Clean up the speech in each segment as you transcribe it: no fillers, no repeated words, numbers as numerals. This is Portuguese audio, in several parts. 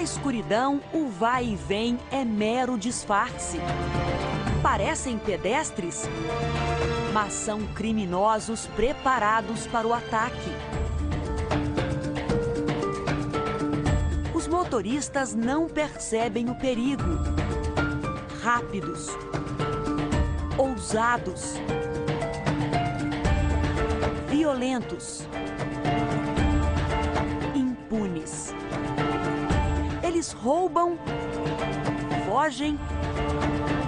escuridão, o vai e vem é mero disfarce. Parecem pedestres, mas são criminosos preparados para o ataque. Os motoristas não percebem o perigo. Rápidos, ousados, violentos, impunes. Eles roubam, fogem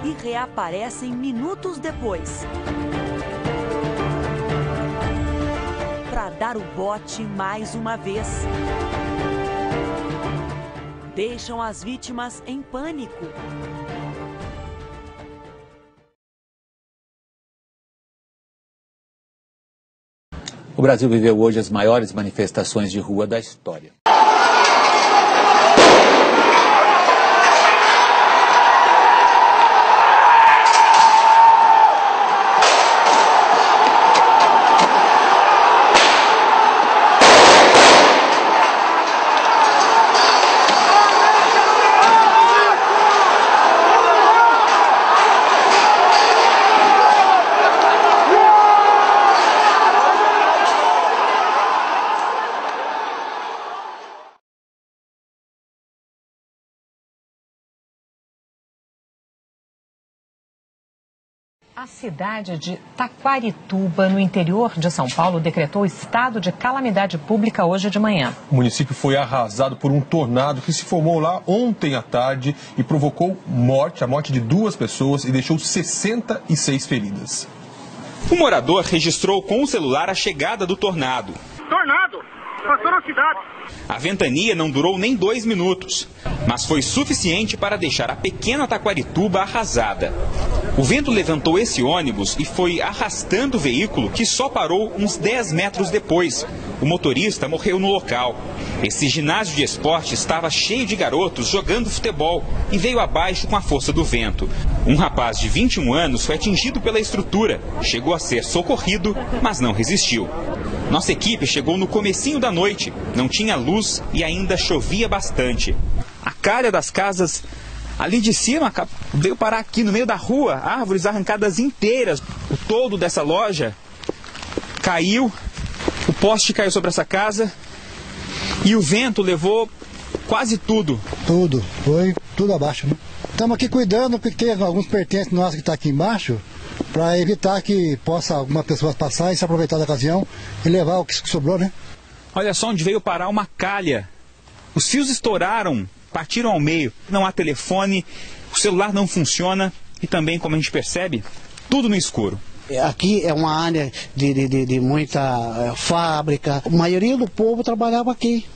e reaparecem minutos depois para dar o bote mais uma vez. Deixam as vítimas em pânico. O Brasil viveu hoje as maiores manifestações de rua da história. A cidade de Taquarituba, no interior de São Paulo, decretou estado de calamidade pública hoje de manhã. O município foi arrasado por um tornado que se formou lá ontem à tarde e provocou a morte de 2 pessoas e deixou 66 feridas. O morador registrou com o celular a chegada do tornado. Tornado! Passou na cidade. A ventania não durou nem 2 minutos, mas foi suficiente para deixar a pequena Taquarituba arrasada. O vento levantou esse ônibus e foi arrastando o veículo, que só parou uns 10 metros depois. O motorista morreu no local. Esse ginásio de esporte estava cheio de garotos jogando futebol e veio abaixo com a força do vento. Um rapaz de 21 anos foi atingido pela estrutura. Chegou a ser socorrido, mas não resistiu. Nossa equipe chegou no comecinho da noite. Não tinha luz e ainda chovia bastante. A calha das casas ali de cima veio parar aqui no meio da rua. Árvores arrancadas inteiras. O toldo dessa loja caiu. O poste caiu sobre essa casa. E o vento levou quase tudo. Tudo. Foi tudo abaixo, né? Estamos aqui cuidando porque tem alguns pertences nossos que estão aqui embaixo, para evitar que possa alguma pessoa passar e se aproveitar da ocasião e levar o que sobrou, né? Olha só onde veio parar uma calha. Os fios estouraram, partiram ao meio. Não há telefone, o celular não funciona e também, como a gente percebe, tudo no escuro. Aqui é uma área de muita fábrica. A maioria do povo trabalhava aqui.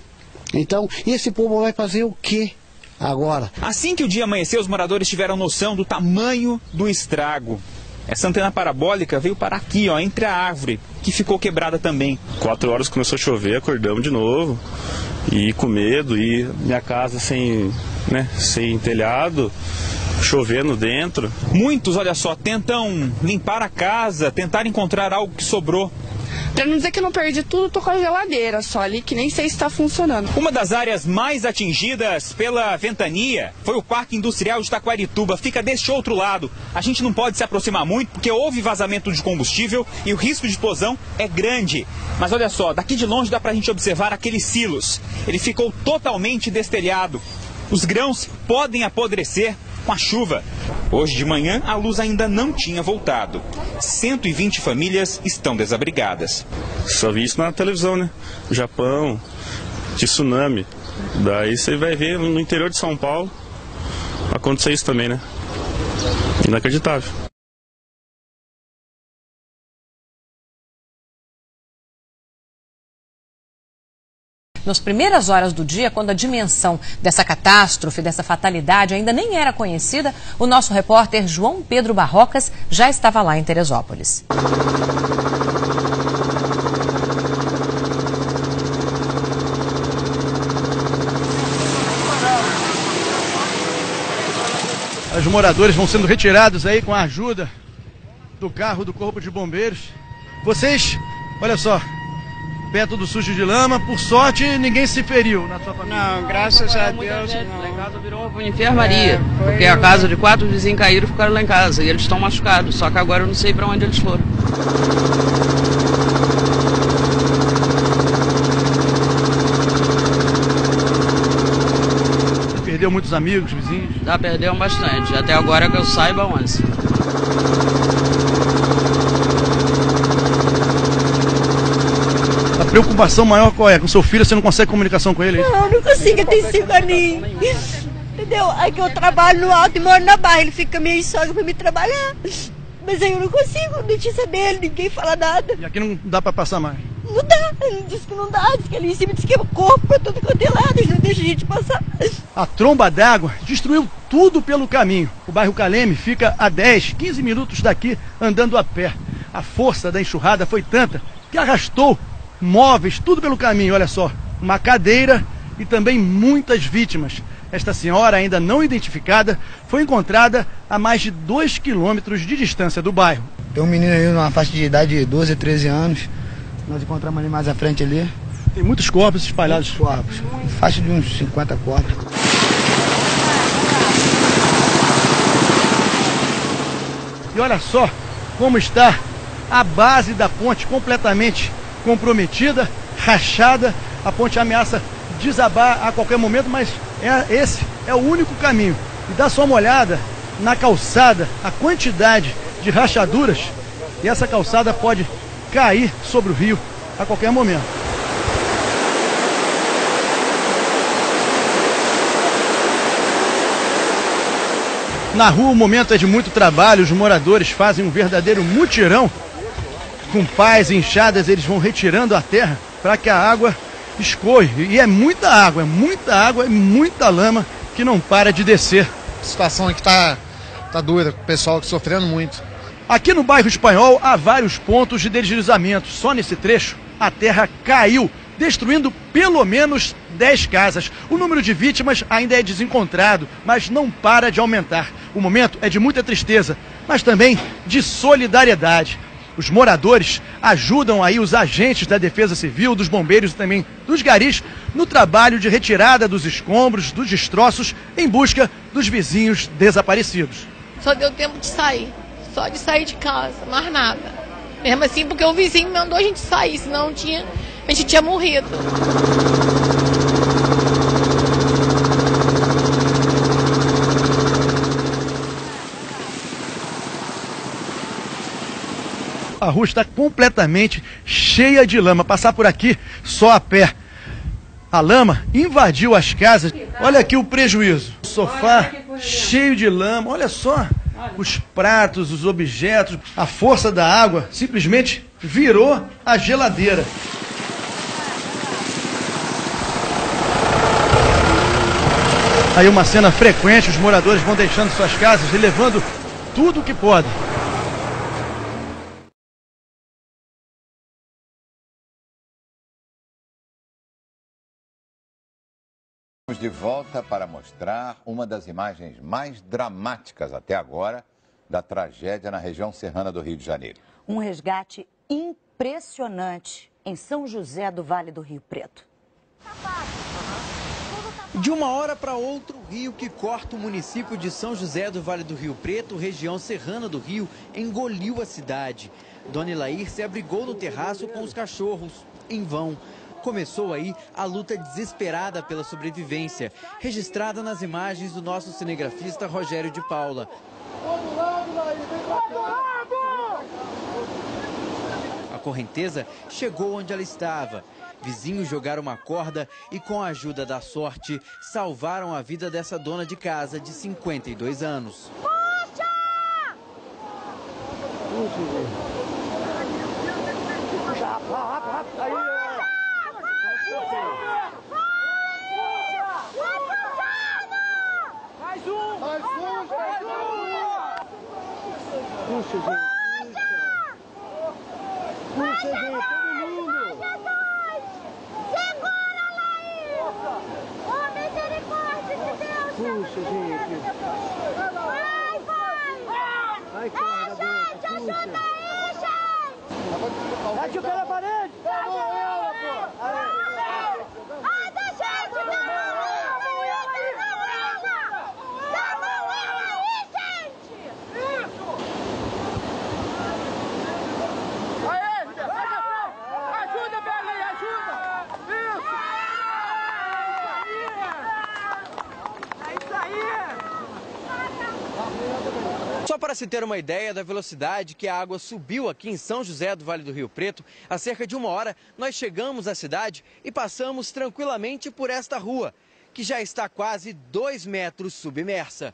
Então, esse povo vai fazer o quê agora? Assim que o dia amanheceu, os moradores tiveram noção do tamanho do estrago. Essa antena parabólica veio parar aqui, ó, entre a árvore, que ficou quebrada também. 4 horas começou a chover, acordamos de novo, e com medo, e minha casa sem telhado, chovendo dentro. Muitos, olha só, tentam limpar a casa, tentar encontrar algo que sobrou. Pra não dizer que eu não perdi tudo, tô com a geladeira só ali, que nem sei se está funcionando. Uma das áreas mais atingidas pela ventania foi o Parque Industrial de Taquarituba. Fica deste outro lado. A gente não pode se aproximar muito porque houve vazamento de combustível e o risco de explosão é grande. Mas olha só, daqui de longe dá pra gente observar aqueles silos. Ele ficou totalmente destelhado. Os grãos podem apodrecer com a chuva. Hoje de manhã, a luz ainda não tinha voltado. 120 famílias estão desabrigadas. Só vi isso na televisão, né? Japão, de tsunami. Daí você vai ver no interior de São Paulo acontecer isso também, né? Inacreditável. Nas primeiras horas do dia, quando a dimensão dessa catástrofe, dessa fatalidade ainda nem era conhecida, o nosso repórter João Pedro Barrocas já estava lá em Teresópolis. Os moradores vão sendo retirados aí com a ajuda do carro do Corpo de Bombeiros. Vocês, olha só, pé todo sujo de lama. Por sorte, ninguém se feriu na sua família. Não, graças a Deus. Lá em casa virou uma enfermaria, porque a casa de 4 vizinhos caíram e ficaram lá em casa. E eles estão machucados, só que agora eu não sei para onde eles foram. Você perdeu muitos amigos, vizinhos? Já perdeu bastante, até agora que eu saiba 11. A preocupação maior qual é? Com seu filho, você não consegue comunicação com ele? Não, não consigo, tem 5 aninhos. Entendeu? Aí que eu trabalho no alto e moro na barra, ele fica meio sozinho pra me trabalhar. Mas aí eu não consigo, notícia dele, ninguém fala nada. E aqui não dá pra passar mais? Não dá, ele disse que não dá, disse que ali em cima disse que é o corpo pra todo quanto é lado, eles não deixam a gente passar. A tromba d'água destruiu tudo pelo caminho. O bairro Caleme fica a 10, 15 minutos daqui andando a pé. A força da enxurrada foi tanta que arrastou móveis, tudo pelo caminho, olha só. Uma cadeira e também muitas vítimas. Esta senhora, ainda não identificada, foi encontrada a mais de 2 quilômetros de distância do bairro. Tem um menino aí numa faixa de idade de 12 a 13 anos. Nós encontramos ali mais à frente ali. Tem muitos corpos espalhados. Muitos corpos. Faixa de uns 50 corpos. E olha só como está a base da ponte completamente comprometida, rachada. A ponte ameaça desabar a qualquer momento, mas esse é o único caminho. E dá só uma olhada na calçada, a quantidade de rachaduras, e essa calçada pode cair sobre o rio a qualquer momento. Na rua o momento é de muito trabalho, os moradores fazem um verdadeiro mutirão. Com pás e enxadas eles vão retirando a terra para que a água escorre. E é muita água e muita lama que não para de descer. A situação aqui tá doida, o pessoal sofrendo muito. Aqui no bairro Espanhol há vários pontos de deslizamento. Só nesse trecho a terra caiu, destruindo pelo menos 10 casas. O número de vítimas ainda é desencontrado, mas não para de aumentar. O momento é de muita tristeza, mas também de solidariedade. Os moradores ajudam aí os agentes da Defesa Civil, dos bombeiros e também dos garis no trabalho de retirada dos escombros, dos destroços, em busca dos vizinhos desaparecidos. Só deu tempo de sair, só de sair de casa, mais nada. Mesmo assim, porque o vizinho mandou a gente sair, senão a gente tinha morrido. A rua está completamente cheia de lama. Passar por aqui só a pé. A lama invadiu as casas. Olha aqui o prejuízo. O sofá cheio de lama. Olha só os pratos, os objetos. A força da água simplesmente virou a geladeira. Aí uma cena frequente, os moradores vão deixando suas casas e levando tudo o que podem. De volta para mostrar uma das imagens mais dramáticas até agora da tragédia na região serrana do Rio de Janeiro. Um resgate impressionante em São José do Vale do Rio Preto. De uma hora para outra, o rio que corta o município de São José do Vale do Rio Preto, região serrana do Rio, engoliu a cidade. Dona Ilair se abrigou no terraço com os cachorros, em vão. Começou aí a luta desesperada pela sobrevivência, registrada nas imagens do nosso cinegrafista Rogério de Paula. A correnteza chegou onde ela estava. Vizinhos jogaram uma corda e, com a ajuda da sorte, salvaram a vida dessa dona de casa de 52 anos. Puxa, gente. Puxa, gente, todo mundo. Segura, Laís. Oh, misericórdia de Deus. Puxa, gente. Vai, vai. Vai, gente, ajuda aí, gente. Bate o pé na parede. Só para se ter uma ideia da velocidade que a água subiu aqui em São José do Vale do Rio Preto, há cerca de 1 hora nós chegamos à cidade e passamos tranquilamente por esta rua, que já está quase 2 metros submersa.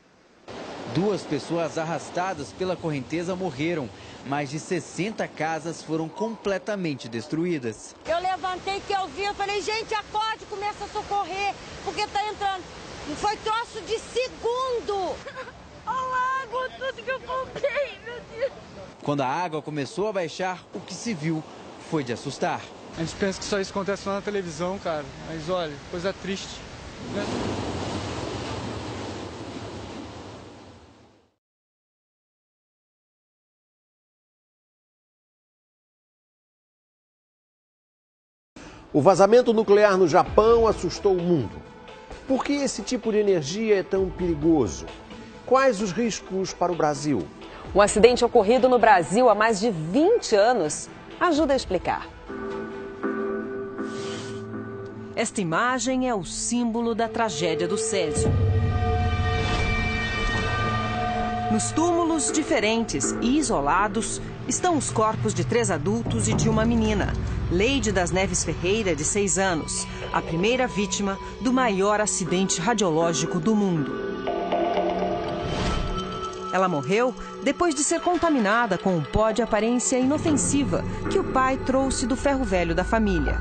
2 pessoas arrastadas pela correnteza morreram. Mais de 60 casas foram completamente destruídas. Eu levantei que eu vi, eu falei, gente, acorde, começa a socorrer, porque tá entrando. Foi troço de segundo. Ó, água, tudo que eu comprei, meu Deus. Quando a água começou a baixar, o que se viu foi de assustar. A gente pensa que só isso acontece só na televisão, cara. Mas olha, coisa triste, né? O vazamento nuclear no Japão assustou o mundo. Por que esse tipo de energia é tão perigoso? Quais os riscos para o Brasil? Um acidente ocorrido no Brasil há mais de 20 anos ajuda a explicar. Esta imagem é o símbolo da tragédia do Césio. Nos túmulos diferentes e isolados estão os corpos de 3 adultos e de uma menina, Leide das Neves Ferreira, de 6 anos, a primeira vítima do maior acidente radiológico do mundo. Ela morreu depois de ser contaminada com um pó de aparência inofensiva que o pai trouxe do ferro velho da família.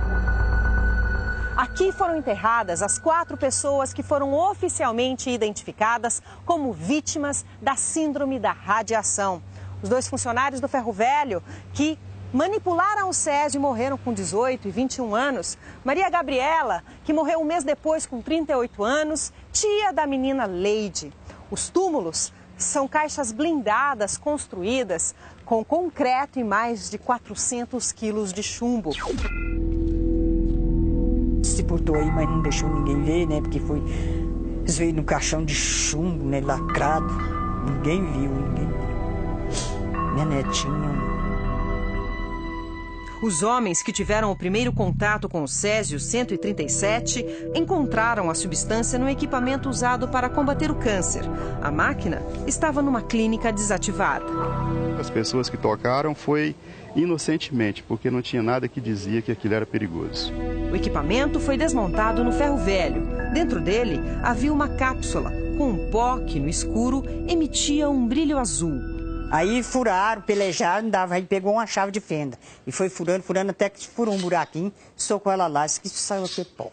Aqui foram enterradas as 4 pessoas que foram oficialmente identificadas como vítimas da síndrome da radiação. Os 2 funcionários do ferro velho que manipularam o Césio e morreram com 18 e 21 anos. Maria Gabriela, que morreu um mês depois com 38 anos, tia da menina Leide. Os túmulos são caixas blindadas construídas com concreto e mais de 400 quilos de chumbo. Se portou aí, mas não deixou ninguém ver, né? Porque foi... Eles veio no caixão de chumbo, né? Lacrado. Ninguém viu, ninguém viu. Minha netinha... Os homens que tiveram o primeiro contato com o Césio-137 encontraram a substância no equipamento usado para combater o câncer. A máquina estava numa clínica desativada. As pessoas que tocaram foi inocentemente, porque não tinha nada que dizia que aquilo era perigoso. O equipamento foi desmontado no ferro velho. Dentro dele havia uma cápsula com um pó que, no escuro, emitia um brilho azul. Aí furaram, pelejaram, aí pegou uma chave de fenda. E foi furando, até que furou um buraquinho, socou ela lá, disse que saiu aquele pó.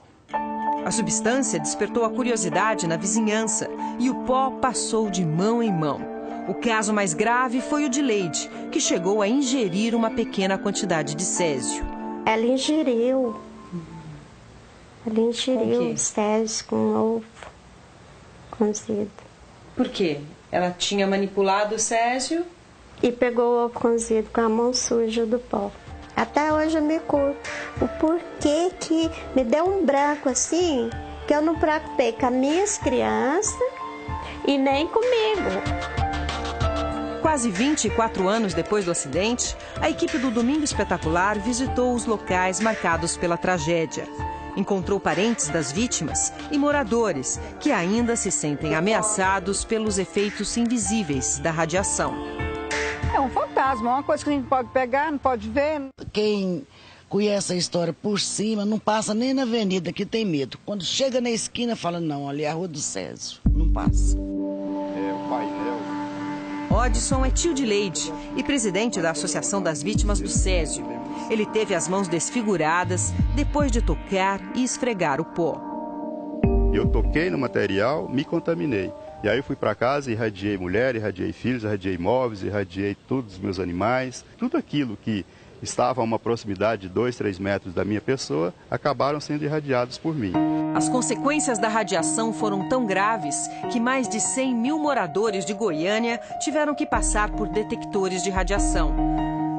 A substância despertou a curiosidade na vizinhança e o pó passou de mão em mão. O caso mais grave foi o de Leide, que chegou a ingerir uma pequena quantidade de Césio. Ela ingeriu. O Césio com ovo cozido. Por quê? Ela tinha manipulado o Césio? E pegou o ovo cozido com a mão suja do pó. Até hoje eu me culpo. O porquê que me deu um branco assim, que eu não preocupei com as minhas crianças e nem comigo. Quase 24 anos depois do acidente, a equipe do Domingo Espetacular visitou os locais marcados pela tragédia. Encontrou parentes das vítimas e moradores que ainda se sentem ameaçados pelos efeitos invisíveis da radiação. É um fantasma, é uma coisa que a gente pode pegar, não pode ver. Quem conhece a história por cima não passa nem na avenida, que tem medo. Quando chega na esquina, fala, não, ali é a Rua do Césio, não passa. É o painel. Odson é tio de Leide e presidente da Associação das Vítimas do Césio. Ele teve as mãos desfiguradas depois de tocar e esfregar o pó. Eu toquei no material, me contaminei. E aí eu fui para casa e irradiei mulher, irradiei filhos, irradiei móveis, irradiei todos os meus animais. Tudo aquilo que estava a uma proximidade de 2, 3 metros da minha pessoa, acabaram sendo irradiados por mim. As consequências da radiação foram tão graves que mais de 100 mil moradores de Goiânia tiveram que passar por detectores de radiação.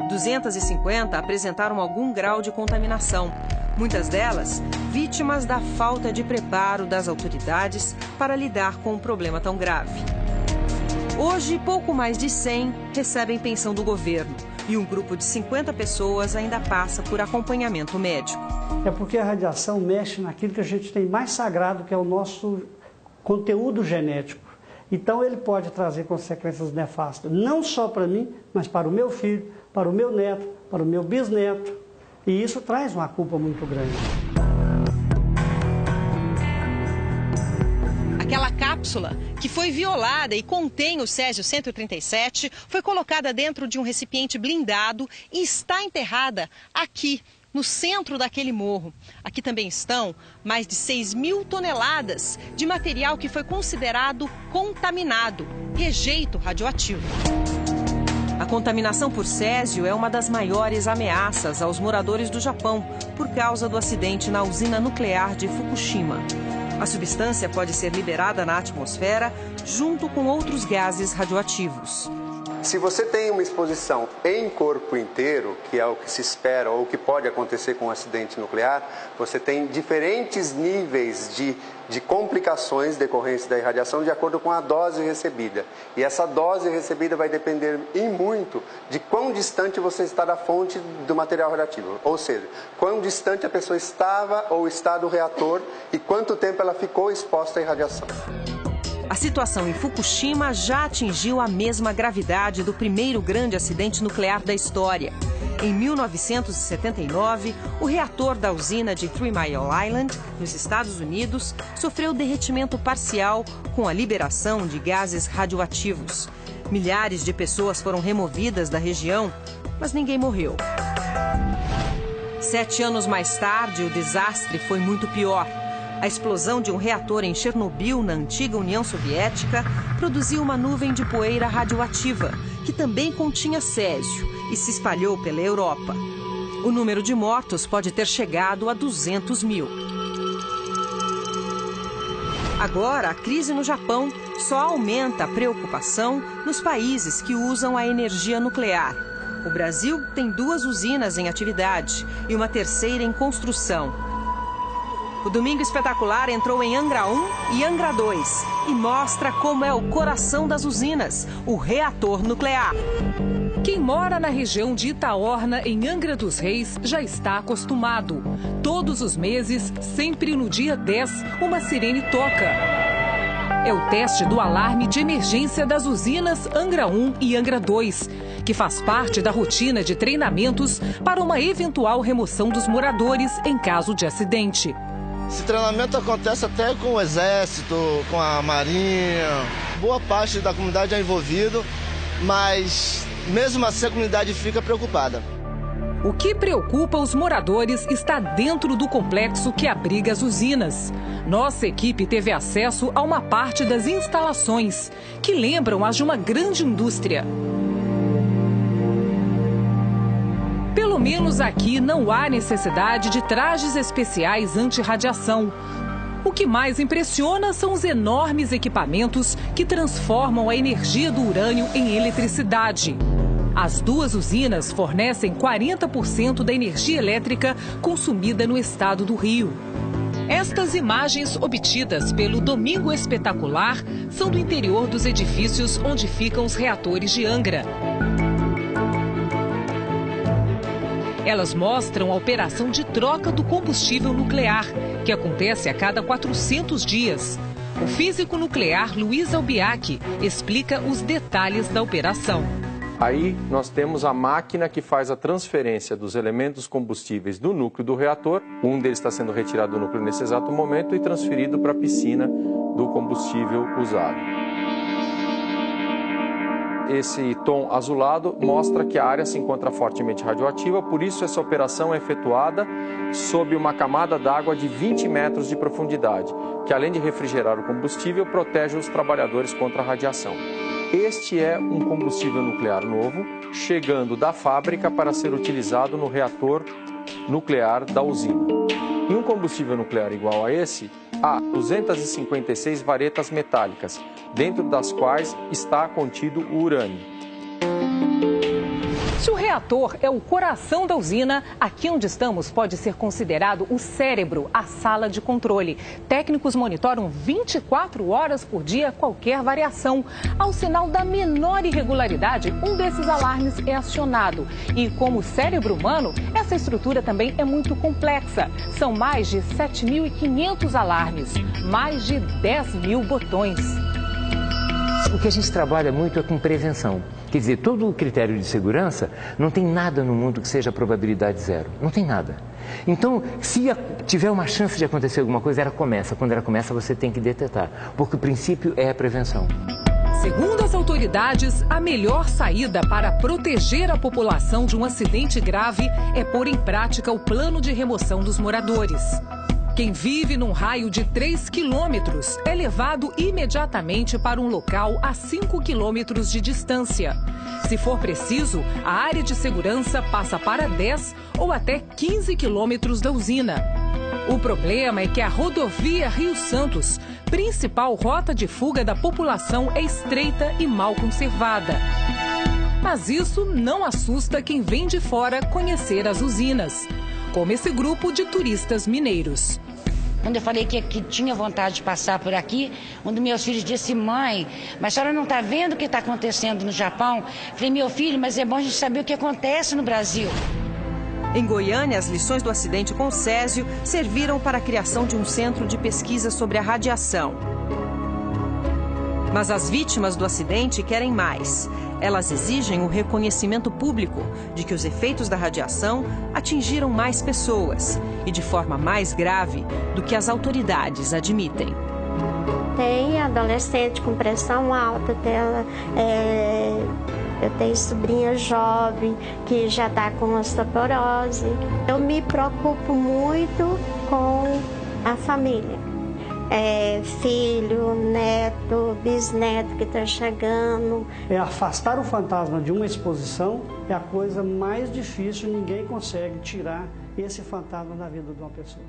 250 apresentaram algum grau de contaminação. Muitas delas vítimas da falta de preparo das autoridades para lidar com um problema tão grave. Hoje, pouco mais de 100 recebem pensão do governo e um grupo de 50 pessoas ainda passa por acompanhamento médico. É porque a radiação mexe naquilo que a gente tem mais sagrado, que é o nosso conteúdo genético. Então ele pode trazer consequências nefastas, não só para mim, mas para o meu filho, para o meu neto, para o meu bisneto. E isso traz uma culpa muito grande. Aquela cápsula que foi violada e contém o Césio-137 foi colocada dentro de um recipiente blindado e está enterrada aqui, no centro daquele morro. Aqui também estão mais de 6.000 toneladas de material que foi considerado contaminado, rejeito radioativo. A contaminação por césio é uma das maiores ameaças aos moradores do Japão por causa do acidente na usina nuclear de Fukushima. A substância pode ser liberada na atmosfera junto com outros gases radioativos. Se você tem uma exposição em corpo inteiro, que é o que se espera ou o que pode acontecer com um acidente nuclear, você tem diferentes níveis de complicações decorrentes da irradiação de acordo com a dose recebida. E essa dose recebida vai depender em muito de quão distante você está da fonte do material radioativo. Ou seja, quão distante a pessoa estava ou está do reator e quanto tempo ela ficou exposta à irradiação. A situação em Fukushima já atingiu a mesma gravidade do primeiro grande acidente nuclear da história. Em 1979, o reator da usina de 3 Mile Island, nos Estados Unidos, sofreu derretimento parcial com a liberação de gases radioativos. Milhares de pessoas foram removidas da região, mas ninguém morreu. 7 anos mais tarde, o desastre foi muito pior. A explosão de um reator em Chernobyl, na antiga União Soviética, produziu uma nuvem de poeira radioativa, que também continha césio e se espalhou pela Europa. O número de mortos pode ter chegado a 200.000. Agora, a crise no Japão só aumenta a preocupação nos países que usam a energia nuclear. O Brasil tem 2 usinas em atividade e uma terceira em construção. O Domingo Espetacular entrou em Angra 1 e Angra 2 e mostra como é o coração das usinas, o reator nuclear. Quem mora na região de Itaorna, em Angra dos Reis, já está acostumado. Todos os meses, sempre no dia 10, uma sirene toca. É o teste do alarme de emergência das usinas Angra 1 e Angra 2, que faz parte da rotina de treinamentos para uma eventual remoção dos moradores em caso de acidente. Esse treinamento acontece até com o Exército, com a Marinha. Boa parte da comunidade é envolvida, mas mesmo assim a comunidade fica preocupada. O que preocupa os moradores está dentro do complexo que abriga as usinas. Nossa equipe teve acesso a uma parte das instalações, que lembram as de uma grande indústria. Pelo menos aqui não há necessidade de trajes especiais anti-radiação. O que mais impressiona são os enormes equipamentos que transformam a energia do urânio em eletricidade. As 2 usinas fornecem 40% da energia elétrica consumida no estado do Rio. Estas imagens obtidas pelo Domingo Espetacular são do interior dos edifícios onde ficam os reatores de Angra. Elas mostram a operação de troca do combustível nuclear, que acontece a cada 400 dias. O físico nuclear Luiz Albiac explica os detalhes da operação. Aí nós temos a máquina que faz a transferência dos elementos combustíveis do núcleo do reator. Um deles está sendo retirado do núcleo nesse exato momento e transferido para a piscina do combustível usado. Esse tom azulado mostra que a área se encontra fortemente radioativa, por isso essa operação é efetuada sob uma camada d'água de 20 metros de profundidade, que além de refrigerar o combustível, protege os trabalhadores contra a radiação. Este é um combustível nuclear novo, chegando da fábrica para ser utilizado no reator nuclear da usina. Em um combustível nuclear igual a esse, há 256 varetas metálicas, dentro das quais está contido o urânio. Se o reator é o coração da usina, aqui onde estamos pode ser considerado o cérebro, a sala de controle. Técnicos monitoram 24 horas por dia qualquer variação. Ao sinal da menor irregularidade, um desses alarmes é acionado. E como o cérebro humano, essa estrutura também é muito complexa. São mais de 7.500 alarmes, mais de 10 mil botões. O que a gente trabalha muito é com prevenção. Quer dizer, todo o critério de segurança, não tem nada no mundo que seja probabilidade zero. Não tem nada. Então, se tiver uma chance de acontecer alguma coisa, ela começa. Quando ela começa, você tem que detetar. Porque o princípio é a prevenção. Segundo as autoridades, a melhor saída para proteger a população de um acidente grave é pôr em prática o plano de remoção dos moradores. Quem vive num raio de 3 quilômetros é levado imediatamente para um local a 5 quilômetros de distância. Se for preciso, a área de segurança passa para 10 ou até 15 quilômetros da usina. O problema é que a rodovia Rio Santos, principal rota de fuga da população, é estreita e mal conservada. Mas isso não assusta quem vem de fora conhecer as usinas, como esse grupo de turistas mineiros. Quando eu falei que tinha vontade de passar por aqui, um dos meus filhos disse: mãe, mas a senhora não está vendo o que está acontecendo no Japão? Eu falei: meu filho, mas é bom a gente saber o que acontece no Brasil. Em Goiânia, as lições do acidente com Césio serviram para a criação de um centro de pesquisa sobre a radiação. Mas as vítimas do acidente querem mais. Elas exigem o reconhecimento público de que os efeitos da radiação atingiram mais pessoas e de forma mais grave do que as autoridades admitem. Tem adolescente com pressão alta, eu tenho sobrinha jovem que já está com osteoporose. Eu me preocupo muito com a família. Filho, neto, bisneto que está chegando. Afastar o fantasma de uma exposição é a coisa mais difícil, ninguém consegue tirar esse fantasma da vida de uma pessoa.